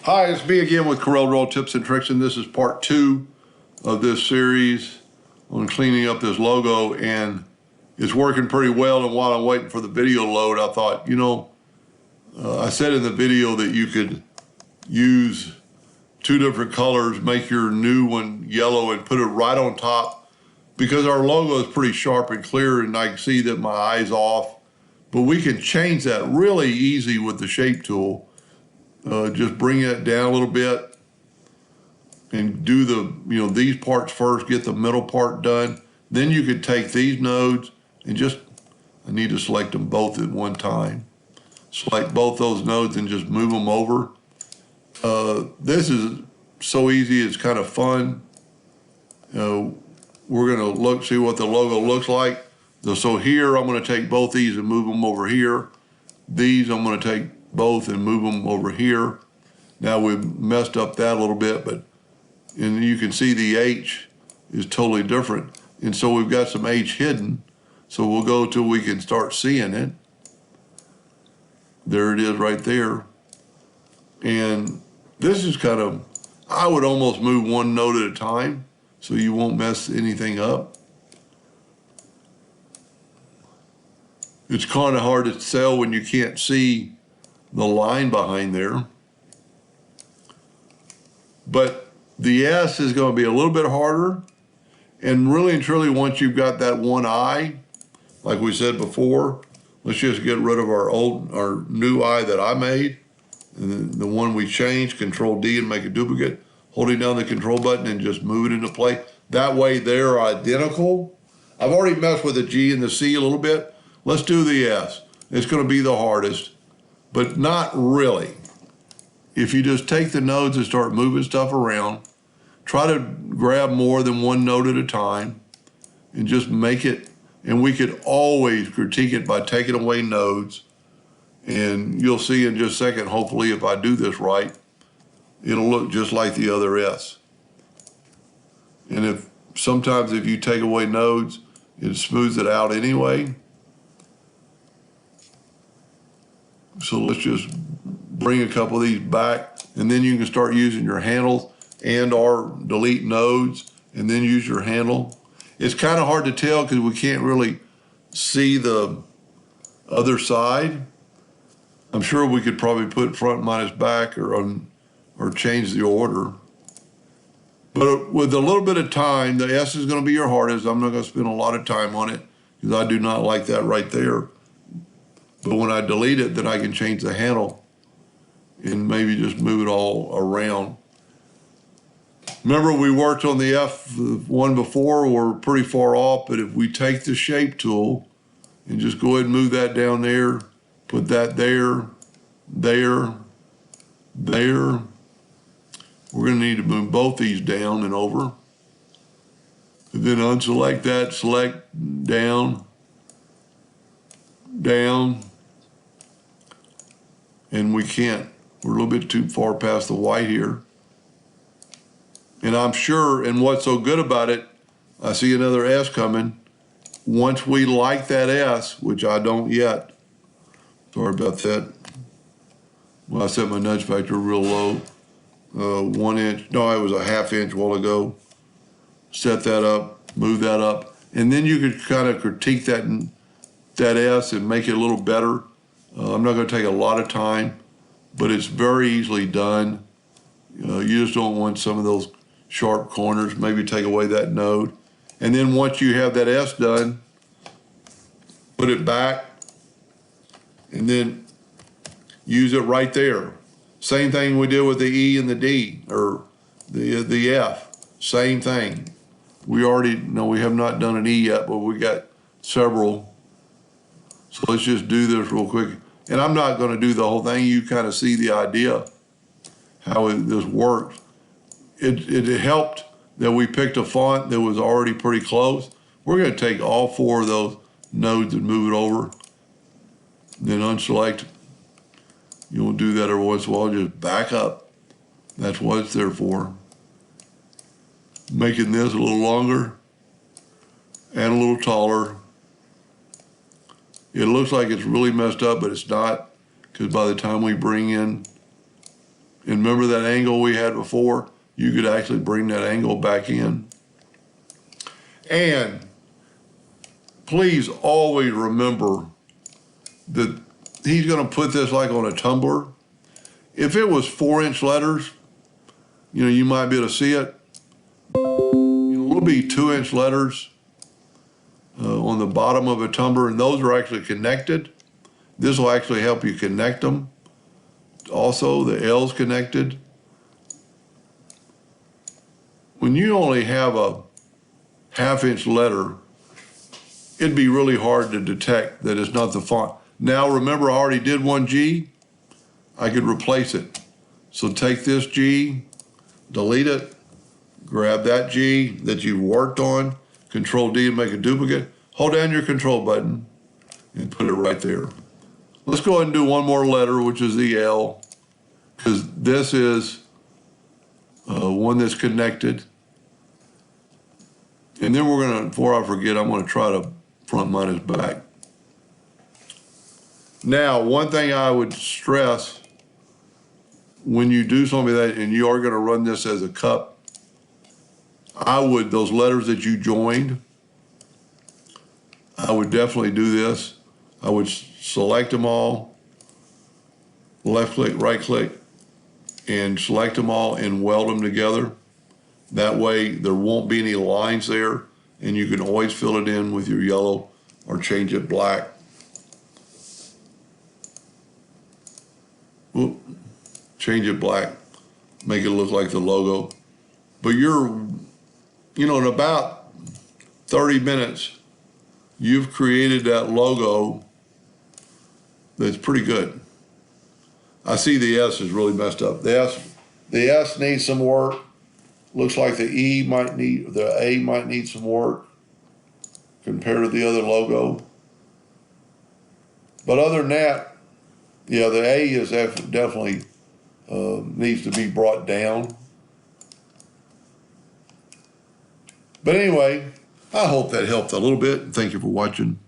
Hi, it's me again with Corel Draw Tips and Tricks, and this is part 2 of this series on cleaning up this logo, and it's working pretty well. And while I'm waiting for the video to load, I thought, I said in the video that you could use 2 different colors, make your new one yellow and put it right on top, because our logo is pretty sharp and clear and I can see that my eye's off. But we can change that really easy with the shape tool. Just bring it down a little bit and do these parts first, get the middle part done. Then you could take these nodes and I need to select them both at one time. Select both those nodes and just move them over. This is so easy, it's kind of fun. We're gonna see what the logo looks like. So here, I'm gonna take both these and move them over here. These, I'm gonna take both and move them over here. Now we've messed up that a little bit, and you can see the H is totally different. And so we've got some H hidden. So we'll go till we can start seeing it. There it is right there. And this is I would almost move one node at a time so you won't mess anything up. It's kind of hard to tell when you can't see the line behind there. But the S is going to be a little bit harder. And really and truly, once you've got that one eye, like we said before, let's just get rid of our new eye that I made. And the one we changed, Control D and make a duplicate, holding down the control button and just move it into place. That way they're identical. I've already messed with the G and the C a little bit. Let's do the S. It's going to be the hardest, but not really. If you just take the nodes and start moving stuff around, try to grab more than one node at a time and just make it, and we could always critique it by taking away nodes. And you'll see in just a second, hopefully, if I do this right, it'll look just like the other S. And sometimes if you take away nodes, it smooths it out anyway. So let's just bring a couple of these back, and then you can start using your handles and/or delete nodes, and then use your handle. It's kind of hard to tell because we can't really see the other side. I'm sure we could probably put front minus back or change the order. But with a little bit of time, the S is going to be your hardest. I'm not going to spend a lot of time on it because I do not like that right there. But when I delete it, then I can change the handle and maybe just move it all around. Remember, we worked on the F one before, we're pretty far off, but if we take the shape tool and just go ahead and move that down there, put that there, there, there, we're going to need to move both these down and over. And then unselect that, select down, down, and we can't. We're a little bit too far past the white here. And I'm sure, and what's so good about it, I see another S coming. Once we like that S, which I don't yet, sorry about that. Well, I set my nudge factor real low. 1 inch, no, it was a ½ inch a while ago. Set that up, move that up. And then you could kind of critique that S and make it a little better. I'm not going to take a lot of time, but it's very easily done. You just don't want some of those sharp corners. Maybe take away that node. And then once you have that S done, put it back and then use it right there. Same thing we did with the E and the D, or the F. Same thing. We have not done an E yet, but we got several. So let's just do this real quick. And I'm not going to do the whole thing. You kind of see the idea, how this works. It helped that we picked a font that was already pretty close. We're going to take all 4 of those nodes and move it over. Then unselect. You'll do that every once in a while. Just back up. That's what it's there for. Making this a little longer and a little taller. It looks like it's really messed up, but it's not, because by the time we bring in And remember that angle we had before? You could actually bring that angle back in. And please always remember that he's going to put this like on a tumbler. If it was 4-inch letters, you know, you might be able to see it. It'll be 2-inch letters on the bottom of a tumbler, and those are actually connected. This will actually help you connect them. Also, the L's connected. When you only have a 1/2-inch letter, it'd be really hard to detect that it's not the font. Now remember, I already did one G. I could replace it. So take this G, delete it, grab that G that you worked on, Control D to make a duplicate, hold down your control button and put it right there. Let's go ahead and do one more letter, which is the L, because this is one that's connected. And then we're gonna, before I forget, I'm gonna try to front minus back. Now, one thing I would stress when you do something like that, and you are gonna run this as a cup, those letters that you joined, I would definitely do this. I would select them all, left click, right click, and select them all and weld them together. That way there won't be any lines there, and you can always fill it in with your yellow or change it black. Oop. Change it black, make it look like the logo. But in about 30 minutes, you've created that logo that's pretty good. I see the S is really messed up. The S needs some work. Looks like the A might need some work compared to the other logo. But other than that, yeah, the A is definitely needs to be brought down. But anyway, I hope that helped a little bit. Thank you for watching.